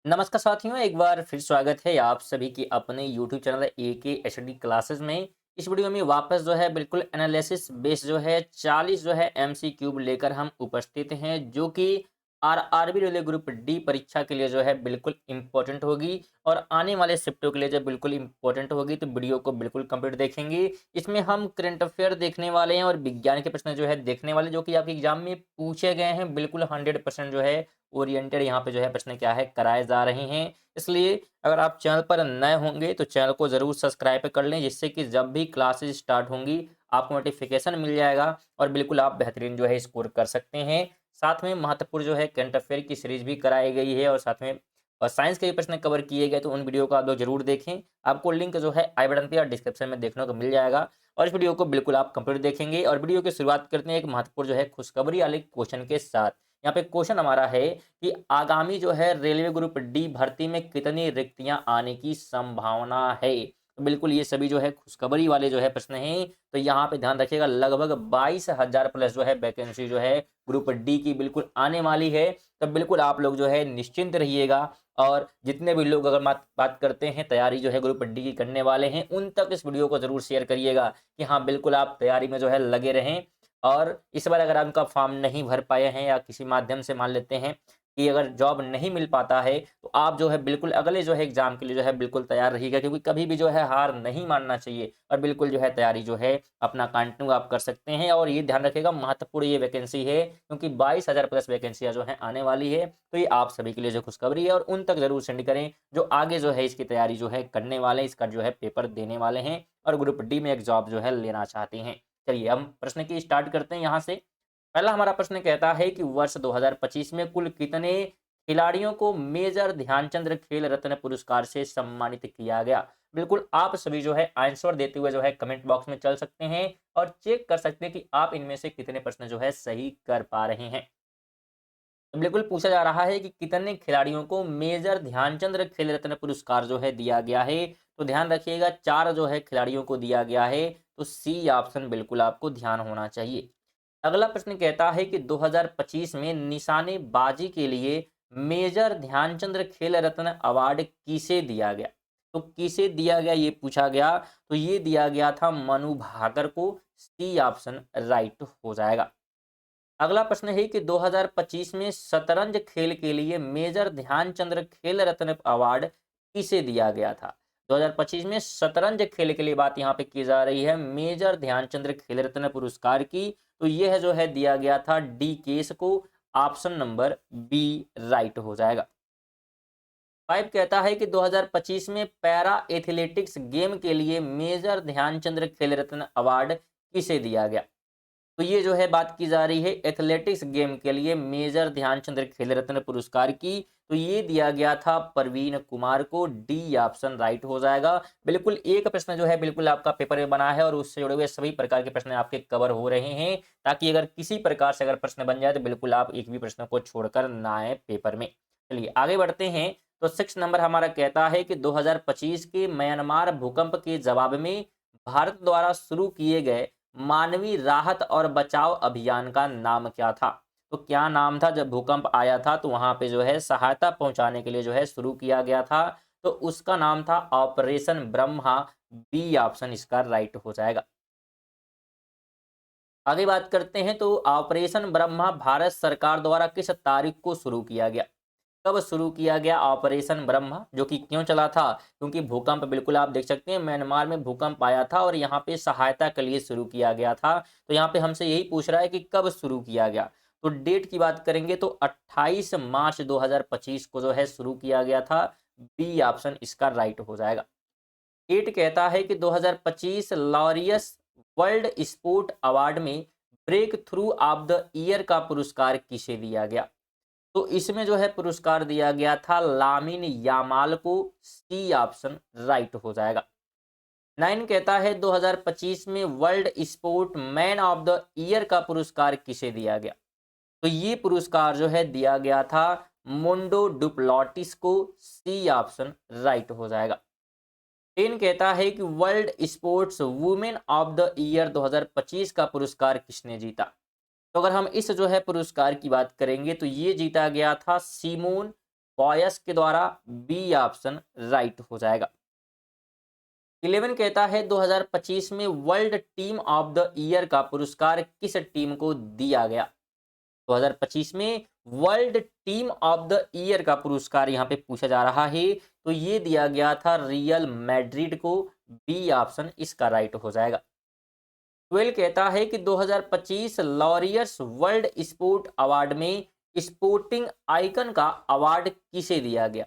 नमस्कार साथियों, एक बार फिर स्वागत है आप सभी की अपने YouTube channel AK HD classes में। इस वीडियो में वापस जो है बिल्कुल एनालिसिस बेस जो है 40 जो है एमसीक्यू लेकर हम उपस्थित हैं, जो कि आरआरबी रेलवे ग्रुप डी परीक्षा के लिए जो है बिल्कुल इंपॉर्टेंट होगी और आने वाले शिफ्टों के लिए जो बिल्कुल इंपॉर्टेंट होगी। तो वीडियो को बिल्कुल कंप्लीट देखेंगे। इसमें हम करंट अफेयर देखने वाले हैं और विज्ञान के प्रश्न जो है देखने वाले, जो कि आपके एग्जाम में पूछे गए हैं। बिल्कुल 100% जो है ओरिएंटेड यहाँ पे जो है प्रश्न क्या है कराए जा रहे हैं। इसलिए अगर आप चैनल पर नए होंगे तो चैनल को ज़रूर सब्सक्राइब कर लें, जिससे कि जब भी क्लासेस स्टार्ट होंगी आपको नोटिफिकेशन मिल जाएगा और बिल्कुल आप बेहतरीन जो है स्कोर कर सकते हैं। साथ में महत्वपूर्ण जो है करंट अफेयर की सीरीज भी कराई गई है और साथ में साइंस के भी प्रश्न कवर किए गए, तो उन वीडियो को आप लोग जरूर देखें। आपको लिंक जो है आई बटन पे और डिस्क्रिप्शन में देखने को मिल जाएगा और इस वीडियो को बिल्कुल आप कंप्लीट देखेंगे। और वीडियो की शुरुआत करते हैं एक महत्वपूर्ण जो है खुशखबरी वाले क्वेश्चन के साथ। यहाँ पे क्वेश्चन हमारा है कि आगामी जो है रेलवे ग्रुप डी भर्ती में कितनी रिक्तियां आने की संभावना है। तो बिल्कुल ये सभी जो है खुशखबरी वाले जो है प्रश्न हैं। तो यहाँ पे ध्यान रखिएगा, लगभग 22,000 प्लस जो है वैकेंसी जो है ग्रुप डी की बिल्कुल आने वाली है। तो बिल्कुल आप लोग जो है निश्चिंत रहिएगा और जितने भी लोग अगर बात करते हैं तैयारी जो है ग्रुप डी की करने वाले हैं, उन तक इस वीडियो को जरूर शेयर करिएगा कि हाँ बिल्कुल आप तैयारी में जो है लगे रहें। और इस बार अगर आप उनका फॉर्म नहीं भर पाए हैं या किसी माध्यम से मान लेते हैं कि अगर जॉब नहीं मिल पाता है, तो आप जो है बिल्कुल अगले जो है एग्जाम के लिए जो है बिल्कुल तैयार रहिएगा, क्योंकि कभी भी जो है हार नहीं मानना चाहिए और बिल्कुल जो है तैयारी जो है अपना कंटिन्यू आप कर सकते हैं। और ये ध्यान रखिएगा, महत्वपूर्ण ये वैकेंसी है क्योंकि 22,000 प्लस वैकेंसियां जो है आने वाली है। तो ये आप सभी के लिए जो खुशखबरी है और उन तक जरूर सेंड करें जो आगे जो है इसकी तैयारी जो है करने वाले हैं, इसका जो है पेपर देने वाले हैं और ग्रुप डी में एक जॉब जो है लेना चाहते हैं। चलिए हम प्रश्न की स्टार्ट करते हैं यहाँ से। पहला हमारा प्रश्न कहता है कि वर्ष 2025 में कुल कितने खिलाड़ियों को मेजर ध्यानचंद्र खेल रत्न पुरस्कार से सम्मानित किया गया। बिल्कुल आप सभी जो है आंसर देते हुए जो है कमेंट बॉक्स में चल सकते हैं और चेक कर सकते हैं कि आप इनमें से कितने प्रश्न जो है सही कर पा रहे हैं। तो बिल्कुल पूछा जा रहा है कि कितने खिलाड़ियों को मेजर ध्यानचंद्र खेल रत्न पुरस्कार जो है दिया गया है। तो ध्यान रखिएगा, 4 जो है खिलाड़ियों को दिया गया है। तो सी ऑप्शन बिल्कुल आपको ध्यान होना चाहिए। अगला प्रश्न कहता है कि 2025 में निशानेबाजी के लिए मेजर ध्यानचंद्र खेल रत्न अवार्ड किसे दिया गया। तो किसे दिया गया ये पूछा गया। तो ये दिया गया था मनु भाकर को। सी ऑप्शन राइट हो जाएगा। अगला प्रश्न है कि 2025 में शतरंज खेल के लिए मेजर ध्यानचंद्र खेल रत्न अवार्ड किसे दिया गया था। 2025 में शतरंज खेल के लिए बात यहाँ पे की जा रही है, मेजर ध्यानचंद्र खेल रत्न पुरस्कार की। तो यह जो है दिया गया था डी केस को। ऑप्शन नंबर बी राइट हो जाएगा। 5 कहता है कि 2025 में पैरा एथलेटिक्स गेम के लिए मेजर ध्यानचंद्र खेल रत्न अवार्ड किसे दिया गया। तो ये जो है बात की जा रही है एथलेटिक्स गेम के लिए मेजर ध्यानचंद्र खेल रत्न पुरस्कार की। तो ये दिया गया था प्रवीण कुमार को। डी ऑप्शन राइट हो जाएगा। बिल्कुल एक प्रश्न जो है बिल्कुल आपका पेपर में बना है और उससे जुड़े हुए सभी प्रकार के प्रश्न आपके कवर हो रहे हैं, ताकि अगर किसी प्रकार से अगर प्रश्न बन जाए तो बिल्कुल आप एक भी प्रश्न को छोड़कर ना आए पेपर में। चलिए आगे बढ़ते हैं। तो 6 नंबर हमारा कहता है कि 2025 के म्यांमार भूकंप के जवाब में भारत द्वारा शुरू किए गए मानवीय राहत और बचाव अभियान का नाम क्या था। तो क्या नाम था जब भूकंप आया था तो वहां पे जो है सहायता पहुंचाने के लिए जो है शुरू किया गया था। तो उसका नाम था ऑपरेशन ब्रह्मा। बी ऑप्शन इसका राइट हो जाएगा। आगे बात करते हैं। तो ऑपरेशन ब्रह्मा भारत सरकार द्वारा किस तारीख को शुरू किया गया। कब शुरू किया गया ऑपरेशन ब्रह्मा, जो कि क्यों चला था, क्योंकि भूकंप बिल्कुल आप देख सकते हैं म्यांमार में भूकंप आया था और यहाँ पे सहायता के लिए शुरू किया गया था। तो यहाँ पे हमसे यही पूछ रहा है कि कब शुरू किया गया। तो डेट की बात करेंगे तो 28 मार्च 2025 को जो है शुरू किया गया था। बी ऑप्शन इसका राइट हो जाएगा। 8 कहता है कि 2025 लॉरियस वर्ल्ड स्पोर्ट अवार्ड में breakthrough of the year का पुरस्कार किसे दिया गया। तो इसमें जो है पुरस्कार दिया गया था लामिन यामाल को। सी ऑप्शन राइट हो जाएगा। 9 कहता है 2025 में world sport man of the year का पुरस्कार किसे दिया गया। तो ये पुरस्कार जो है दिया गया था मोंडो डुप्लॉटिस को। सी ऑप्शन राइट हो जाएगा। 10 कहता है कि world sports women of the year 2025 का पुरस्कार किसने जीता। तो अगर हम इस जो है पुरस्कार की बात करेंगे तो ये जीता गया था सिमोन बॉयस के द्वारा, बी ऑप्शन राइट हो जाएगा। 11 कहता है 2025 में world team of the year का पुरस्कार किस टीम को दिया गया? 2025 में world team of the year का पुरस्कार यहाँ पे पूछा जा रहा है, तो ये दिया गया था रियल मैड्रिड को, बी ऑप्शन इसका राइट हो जाएगा। 12 कहता है कि 2025 लॉरियर्स वर्ल्ड स्पोर्ट अवार्ड में स्पोर्टिंग आइकन का अवार्ड किसे दिया गया?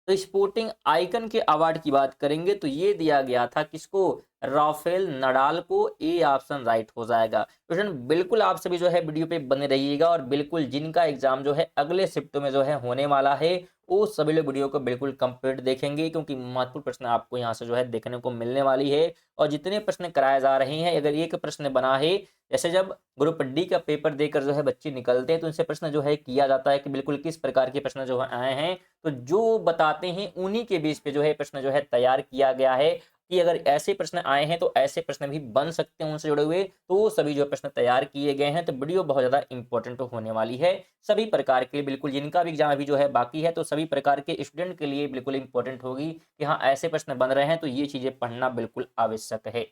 तो स्पोर्टिंग आइकन के अवार्ड की बात करेंगे तो ये दिया गया था किसको? राफेल नडाल को, ए ऑप्शन राइट हो जाएगा। स्टूडेंट बिल्कुल आप सभी जो है वीडियो पे बने रहिएगा और बिल्कुल जिनका एग्जाम जो है अगले शिफ्ट में जो है होने वाला है वो सभी लोग वीडियो को बिल्कुल कंप्लीट देखेंगे, क्योंकि महत्वपूर्ण प्रश्न आपको यहाँ से जो है देखने को मिलने वाली है। और जितने प्रश्न कराए जा रहे हैं, अगर एक प्रश्न बना है, जैसे जब ग्रुप डी का पेपर देकर जो है बच्चे निकलते हैं तो उनसे प्रश्न जो है किया जाता है कि बिल्कुल किस प्रकार के प्रश्न जो है आए हैं, तो जो बताते हैं उन्हीं के बेस पे जो है प्रश्न जो है तैयार किया गया है कि अगर ऐसे प्रश्न आए हैं तो ऐसे प्रश्न भी बन सकते हैं उनसे जुड़े हुए, तो वो सभी जो प्रश्न तैयार किए गए हैं। तो वीडियो बहुत ज़्यादा इंपॉर्टेंट होने वाली है सभी प्रकार के, बिल्कुल जिनका भी एग्जाम अभी जो है बाकी है तो सभी प्रकार के स्टूडेंट के लिए बिल्कुल इंपॉर्टेंट होगी कि हाँ ऐसे प्रश्न बन रहे हैं तो ये चीज़ें पढ़ना बिल्कुल आवश्यक है।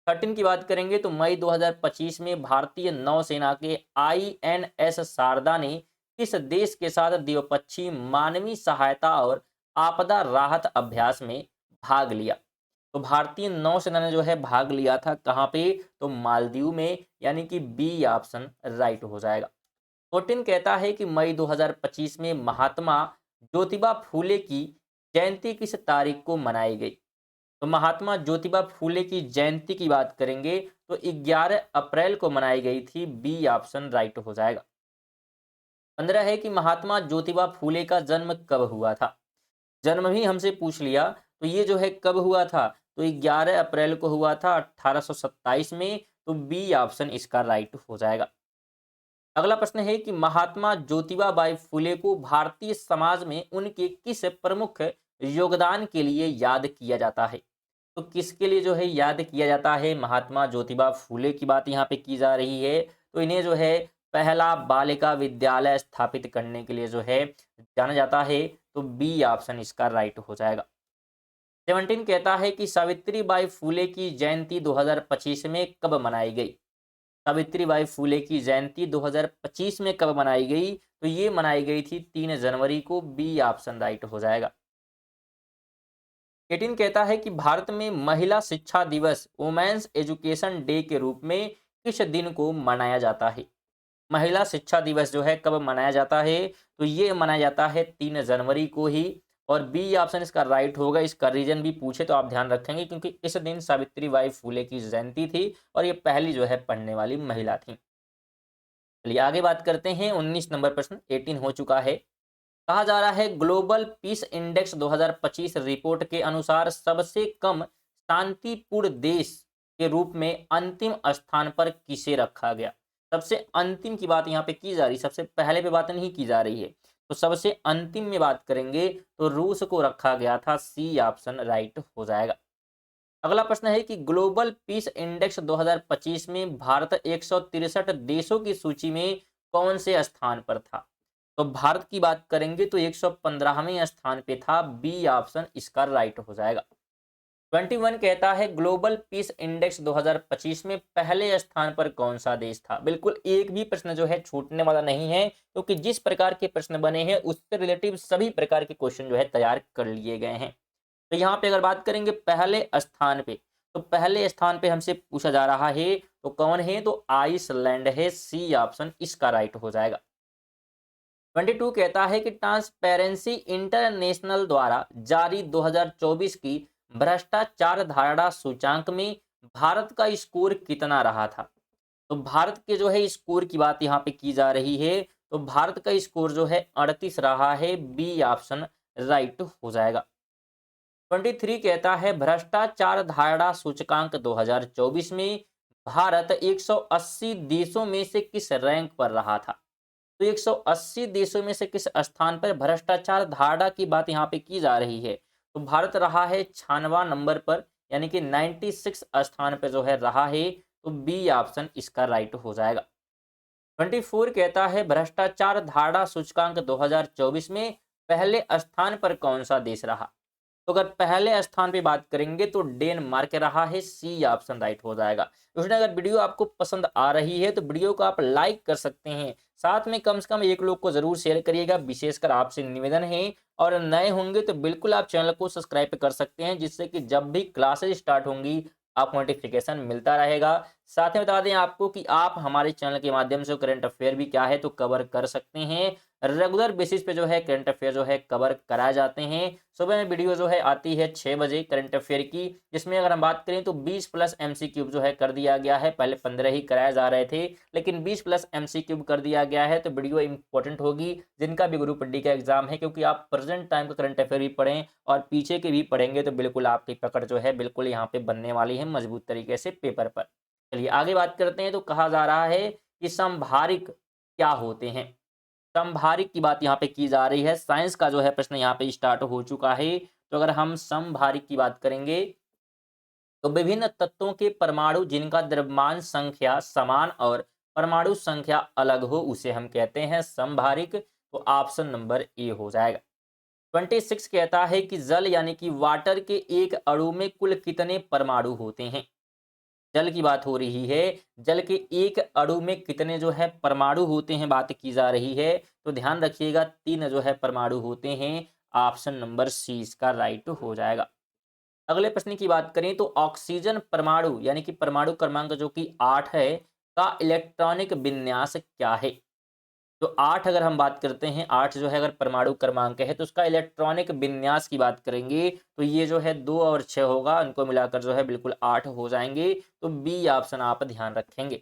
13 की बात करेंगे तो मई 2025 में भारतीय नौसेना के INS शारदा ने किस देश के साथ द्विपक्षीय मानवीय सहायता और आपदा राहत अभ्यास में भाग लिया? तो भारतीय नौसेना ने जो है भाग लिया था कहाँ पे? तो मालदीव में, यानी कि बी ऑप्शन राइट हो जाएगा। 14 कहता है कि मई 2025 में महात्मा ज्योतिबा फूले की जयंती किस तारीख को मनाई गई? तो महात्मा ज्योतिबा फूले की जयंती की बात करेंगे तो 11 अप्रैल को मनाई गई थी, बी ऑप्शन राइट हो जाएगा। 15 है कि महात्मा ज्योतिबा फूले का जन्म कब हुआ था? जन्म भी हमसे पूछ लिया, तो ये जो है कब हुआ था? तो 11 अप्रैल को हुआ था 1827 में, तो बी ऑप्शन इसका राइट हो जाएगा। अगला प्रश्न है कि महात्मा ज्योतिबा बाई फुले को भारतीय समाज में उनके किस प्रमुख योगदान के लिए याद किया जाता है? तो किसके लिए जो है याद किया जाता है? महात्मा ज्योतिबा फूले की बात यहाँ पे की जा रही है, तो इन्हें जो है पहला बालिका विद्यालय स्थापित करने के लिए जो है जाना जाता है, तो बी ऑप्शन इसका राइट हो जाएगा। 17 कहता है कि सावित्री बाई फूले की जयंती 2025 में कब मनाई गई? सावित्री बाई फूले की जयंती 2025 में कब मनाई गई? तो ये मनाई गई थी 3 जनवरी को, बी ऑप्शन राइट हो जाएगा। 18 कहता है कि भारत में महिला शिक्षा दिवस वुमेन्स एजुकेशन डे के रूप में किस दिन को मनाया जाता है? महिला शिक्षा दिवस जो है कब मनाया जाता है? तो ये मनाया जाता है 3 जनवरी को ही, और बी ऑप्शन इसका राइट होगा। इसका रीजन भी पूछे तो आप ध्यान रखेंगे, क्योंकि इस दिन सावित्री बाई फूले की जयंती थी और ये पहली जो है पढ़ने वाली महिला थी। चलिए आगे बात करते हैं। 19 नंबर प्रश्न, 18 हो चुका है। कहा जा रहा है ग्लोबल पीस इंडेक्स 2025 रिपोर्ट के अनुसार सबसे कम शांतिपूर्ण देश के रूप में अंतिम स्थान पर किसे रखा गया? सबसे अंतिम की बात यहाँ पे की जा रही, सबसे पहले पे बात नहीं की जा रही है। तो सबसे अंतिम में बात करेंगे तो रूस को रखा गया था, सी ऑप्शन राइट हो जाएगा। अगला प्रश्न है कि ग्लोबल पीस इंडेक्स 2025 में भारत 163 देशों की सूची में कौन से स्थान पर था? तो भारत की बात करेंगे तो 115वें स्थान पे था, बी ऑप्शन इसका राइट हो जाएगा। 21 कहता है ग्लोबल पीस इंडेक्स 2025 में पहले स्थान पर कौन सा देश था? बिल्कुल एक भी प्रश्न जो है छूटने वाला नहीं है, क्योंकि जिस प्रकार के प्रश्न बने हैं उससे रिलेटिव सभी प्रकार के क्वेश्चन जो है तैयार कर लिए गए हैं। तो यहाँ पे अगर बात करेंगे पहले स्थान पे, तो पहले स्थान पे हमसे पूछा जा रहा है तो कौन है? तो आइसलैंड है, सी ऑप्शन इसका राइट हो जाएगा। 22 कहता है कि ट्रांसपेरेंसी इंटरनेशनल द्वारा जारी 2024 की भ्रष्टाचार धारणा सूचांक में भारत का स्कोर कितना रहा था? तो भारत के जो है स्कोर की बात यहाँ पे की जा रही है, तो भारत का स्कोर जो है 38 रहा है, बी ऑप्शन राइट हो जाएगा। 23 कहता है भ्रष्टाचार धारणा सूचकांक 2024 में भारत 180 देशों में से किस रैंक पर रहा था? तो 180 देशों में से किस स्थान पर भ्रष्टाचार धारणा की बात यहाँ पे की जा रही है? तो भारत रहा है 96वां नंबर पर, यानी कि 96 स्थान पर जो है रहा है, तो बी ऑप्शन इसका राइट हो जाएगा। 24 कहता है भ्रष्टाचार धारणा सूचकांक 2024 में पहले स्थान पर कौन सा देश रहा? तो अगर पहले स्थान पे बात करेंगे तो डेनमार्क रहा है, सी ऑप्शन राइट हो जाएगा। क्वेश्चन अगर वीडियो आपको पसंद आ रही है तो वीडियो को आप लाइक कर सकते हैं, साथ में कम से कम एक लोग को जरूर शेयर करिएगा, विशेषकर आपसे निवेदन है। और नए होंगे तो बिल्कुल आप चैनल को सब्सक्राइब कर सकते हैं, जिससे कि जब भी क्लासेज स्टार्ट होंगी आपको नोटिफिकेशन मिलता रहेगा। साथ में बता दें आपको कि आप हमारे चैनल के माध्यम से करंट अफेयर भी क्या है तो कवर कर सकते हैं। रेगुलर बेसिस पे जो है करंट अफेयर जो है कवर कराए जाते हैं। सुबह में वीडियो जो है आती है 6 बजे करंट अफेयर की, जिसमें अगर हम बात करें तो 20 प्लस एमसीक्यू जो है कर दिया गया है। पहले 15 ही कराए जा रहे थे, लेकिन 20 प्लस एमसीक्यू कर दिया गया है, तो वीडियो इंपॉर्टेंट होगी जिनका भी ग्रुप डी का एग्जाम है, क्योंकि आप प्रेजेंट टाइम का करंट अफेयर भी पढ़ें और पीछे के भी पढ़ेंगे तो बिल्कुल आपकी पकड़ जो है बिल्कुल यहाँ पे बनने वाली है मजबूत तरीके से पेपर पर। चलिए आगे बात करते हैं। तो कहा जा रहा है कि संभारिक क्या होते हैं? समभारिक की बात यहाँ पे की जा रही है। साइंस का जो है प्रश्न यहाँ पे स्टार्ट हो चुका है। तो अगर हम समभारिक की बात करेंगे तो विभिन्न तत्वों के परमाणु जिनका द्रव्यमान संख्या समान और परमाणु संख्या अलग हो उसे हम कहते हैं समभारिक। तो ऑप्शन नंबर ए हो जाएगा। 26 कहता है कि जल यानी कि वाटर के एक अणु में कुल कितने परमाणु होते हैं? जल की बात हो रही है। जल के एक अणु में कितने जो है परमाणु होते हैं बात की जा रही है। तो ध्यान रखिएगा 3 जो है परमाणु होते हैं। ऑप्शन नंबर सी इसका राइट हो जाएगा। अगले प्रश्न की बात करें तो ऑक्सीजन परमाणु यानी कि परमाणु क्रमांक जो कि 8 है का इलेक्ट्रॉनिक विन्यास क्या है? तो 8 अगर हम बात करते हैं, 8 जो है अगर परमाणु क्रमांक है तो उसका इलेक्ट्रॉनिक विन्यास की बात करेंगे तो ये जो है 2 और 6 होगा, इनको मिलाकर जो है बिल्कुल 8 हो जाएंगे। तो बी ऑप्शन आप ध्यान रखेंगे।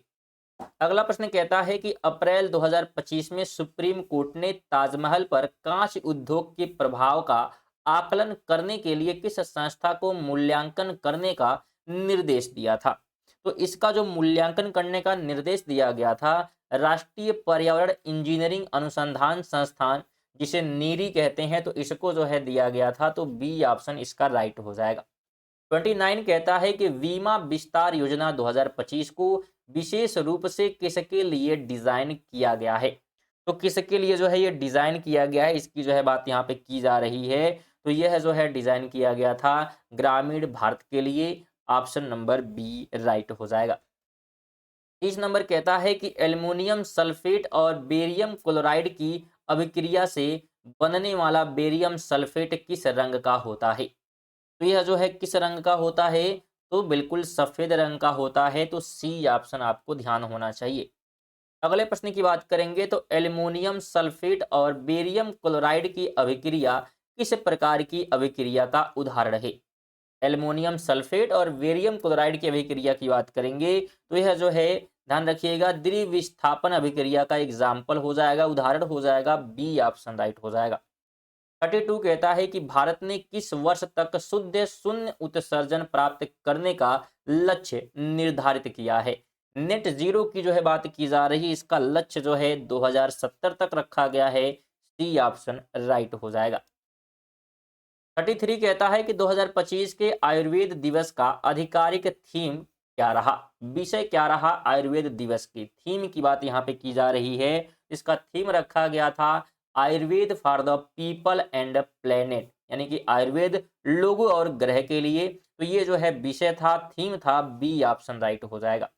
अगला प्रश्न कहता है कि अप्रैल 2025 में सुप्रीम कोर्ट ने ताजमहल पर कांच उद्योग के प्रभाव का आकलन करने के लिए किस संस्था को मूल्यांकन करने का निर्देश दिया था? तो इसका जो मूल्यांकन करने का निर्देश दिया गया था, राष्ट्रीय पर्यावरण इंजीनियरिंग अनुसंधान संस्थान जिसे नीरी कहते हैं, तो इसको जो है दिया गया था। तो बी ऑप्शन इसका राइट हो जाएगा। 29 कहता है कि बीमा विस्तार योजना 2025 को विशेष रूप से किसके लिए डिजाइन किया गया है? तो किसके लिए जो है ये डिजाइन किया गया है, इसकी जो है बात यहाँ पे की जा रही है। तो यह जो है डिजाइन किया गया था ग्रामीण भारत के लिए। ऑप्शन नंबर बी राइट हो जाएगा। 30 नंबर कहता है कि एल्युमिनियम सल्फेट और बेरियम क्लोराइड की अभिक्रिया से बनने वाला बेरियम सल्फेट किस रंग का होता है? तो यह जो है किस रंग का होता है? तो बिल्कुल सफेद रंग का होता है। तो सी ऑप्शन आपको ध्यान होना चाहिए। अगले प्रश्न की बात करेंगे तो एल्युमिनियम सल्फेट और बेरियम क्लोराइड की अभिक्रिया किस प्रकार की अभिक्रिया का उदाहरण है? एल्युमिनियम सल्फेट और बेरियम क्लोराइड की अभिक्रिया की बात करेंगे तो यह जो है ध्यान रखिएगा द्विविस्थापन अभिक्रिया का एग्जाम्पल हो जाएगा, उदाहरण हो जाएगा। बी ऑप्शन राइट हो जाएगा। 32 कहता है कि भारत ने किस वर्ष तक शुद्ध शून्य उत्सर्जन प्राप्त करने का लक्ष्य निर्धारित किया है? नेट जीरो की जो है बात की जा रही है, इसका लक्ष्य जो है 2070 तक रखा गया है। सी ऑप्शन राइट हो जाएगा। 33 कहता है कि 2025 के आयुर्वेद दिवस का आधिकारिक थीम क्या रहा? विषय क्या रहा आयुर्वेद दिवस की? थीम की बात यहाँ पे की जा रही है। इसका थीम रखा गया था Ayurveda for the people and planet, यानी कि आयुर्वेद लोगों और ग्रह के लिए। तो ये जो है विषय था, थीम था। बी ऑप्शन राइट हो जाएगा।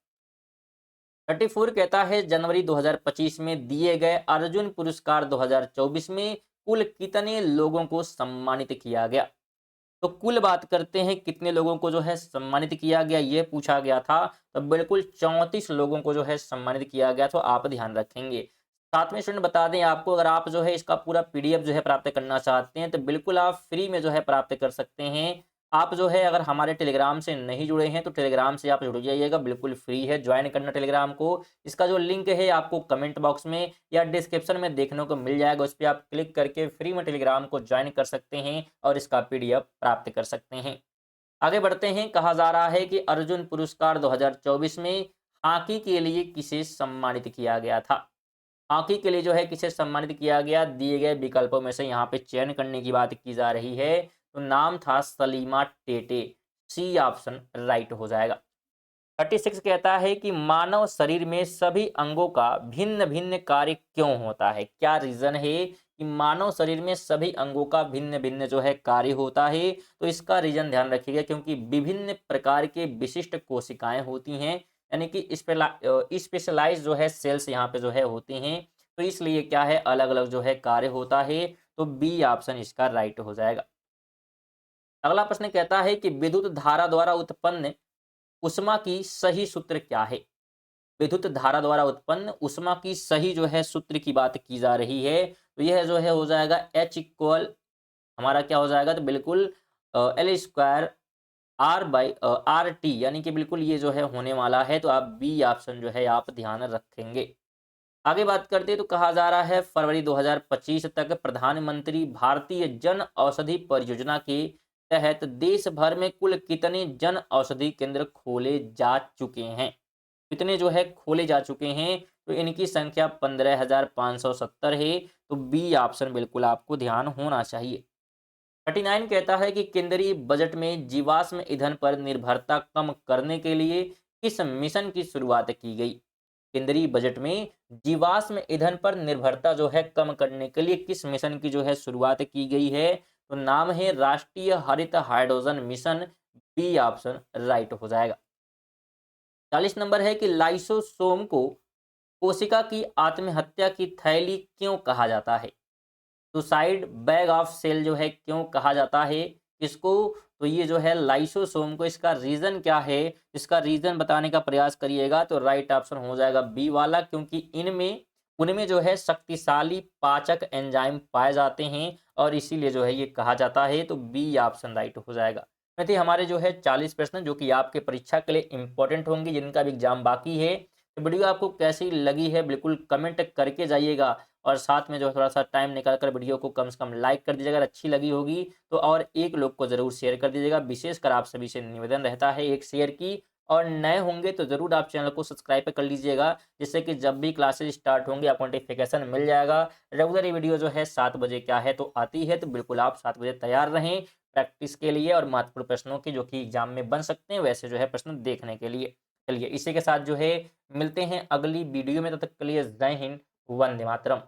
34 कहता है जनवरी 2025 में दिए गए अर्जुन पुरस्कार 2024 में कुल कितने लोगों को सम्मानित किया गया? तो कुल बात करते हैं कितने लोगों को जो है सम्मानित किया गया, ये पूछा गया था। तो बिल्कुल 34 लोगों को जो है सम्मानित किया गया। तो आप ध्यान रखेंगे। साथ में स्टूडेंट बता दें आपको, अगर आप जो है इसका पूरा पीडीएफ जो है प्राप्त करना चाहते हैं तो बिल्कुल आप फ्री में जो है प्राप्त कर सकते हैं। आप जो है अगर हमारे टेलीग्राम से नहीं जुड़े हैं तो टेलीग्राम से आप जुड़ जाइएगा, बिल्कुल फ्री है ज्वाइन करना टेलीग्राम को। इसका जो लिंक है आपको कमेंट बॉक्स में या डिस्क्रिप्शन में देखने को मिल जाएगा, उस पर आप क्लिक करके फ्री में टेलीग्राम को ज्वाइन कर सकते हैं और इसका पीडीएफ प्राप्त कर सकते हैं। आगे बढ़ते हैं। कहा जा रहा है कि अर्जुन पुरस्कार 2024 में हॉकी के लिए किसे सम्मानित किया गया था? हॉकी के लिए जो है किसे सम्मानित किया गया, दिए गए विकल्पों में से यहाँ पे चयन करने की बात की जा रही है। तो नाम था Salima Tete. C option right हो जाएगा। 36 कहता है कि मानव शरीर में सभी अंगों का भिन्न भिन्न कार्य क्यों होता है? क्या रीजन है कि मानव शरीर में सभी अंगों का भिन्न भिन्न जो है कार्य होता है। तो इसका रीजन ध्यान रखिएगा, क्योंकि विभिन्न प्रकार के विशिष्ट कोशिकाएं होती हैं, यानी कि स्पेशलाइज जो है सेल्स यहाँ पे जो है होती हैं। तो इसलिए क्या है, अलग अलग जो है कार्य होता है। तो बी ऑप्शन इसका राइट हो जाएगा। अगला प्रश्न कहता है कि विद्युत धारा द्वारा उत्पन्न ऊष्मा की सही सूत्र क्या है। विद्युत धारा द्वारा उत्पन्न ऊष्मा की सही जो है सूत्र की बात की जा रही है। तो यह जो है हो जाएगा H इक्वल, हमारा क्या हो जाएगा, तो बिल्कुल L square R by R T, यानी कि बिल्कुल ये जो है होने वाला है। तो आप बी ऑप्शन जो है आप ध्यान रखेंगे। आगे बात करते हैं, तो कहा जा रहा है फरवरी 2025 तक प्रधानमंत्री भारतीय जन औषधि परियोजना के तहत देश भर में कुल कितने जन औषधि केंद्र खोले जा चुके हैं। कितने जो है खोले जा चुके हैं, तो इनकी संख्या 15,570 है। तो बी ऑप्शन बिल्कुल आपको ध्यान होना चाहिए। 39 कहता है कि केंद्रीय बजट में जीवाश्म ईंधन पर निर्भरता कम करने के लिए किस मिशन की शुरुआत की गई। केंद्रीय बजट में जीवाश्म ईंधन पर निर्भरता जो है कम करने के लिए किस मिशन की जो है शुरुआत की गई है। तो नाम है राष्ट्रीय हरित hydrogen mission. B option right हो जाएगा। 40 नंबर है कि लाइसोसोम को कोशिका की आत्महत्या की थैली क्यों कहा जाता है। सुसाइड बैग ऑफ सेल जो है क्यों कहा जाता है इसको। तो ये जो है लाइसोसोम को, इसका रीजन क्या है, इसका रीजन बताने का प्रयास करिएगा। तो राइट ऑप्शन हो जाएगा बी वाला, क्योंकि इनमें उनमें जो है शक्तिशाली पाचक एंजाइम पाए जाते हैं और इसीलिए जो है ये कहा जाता है। तो बी ऑप्शन राइट हो जाएगा। थे हमारे जो है 40 प्रश्न जो कि आपके परीक्षा के लिए इंपॉर्टेंट होंगे, जिनका भी एग्जाम बाकी है। तो वीडियो आपको कैसी लगी है बिल्कुल कमेंट करके जाइएगा, और साथ में जो है थोड़ा-सा टाइम निकाल कर वीडियो को कम से कम लाइक कर दीजिएगा अगर अच्छी लगी होगी तो, और एक लोग को ज़रूर शेयर कर दीजिएगा। विशेषकर आप सभी से निवेदन रहता है एक शेयर की, और नए होंगे तो ज़रूर आप चैनल को सब्सक्राइब कर लीजिएगा, जिससे कि जब भी क्लासेस स्टार्ट होंगी आपको नोटिफिकेशन मिल जाएगा। रेगुलर ये वीडियो जो है 7 बजे क्या है तो आती है, तो बिल्कुल आप 7 बजे तैयार रहें प्रैक्टिस के लिए और महत्वपूर्ण प्रश्नों की जो कि एग्जाम में बन सकते हैं वैसे जो है प्रश्न देखने के लिए। चलिए इसी के साथ जो है मिलते हैं अगली वीडियो में, तब तक के लिए जय हिंद, वंदे मातरम।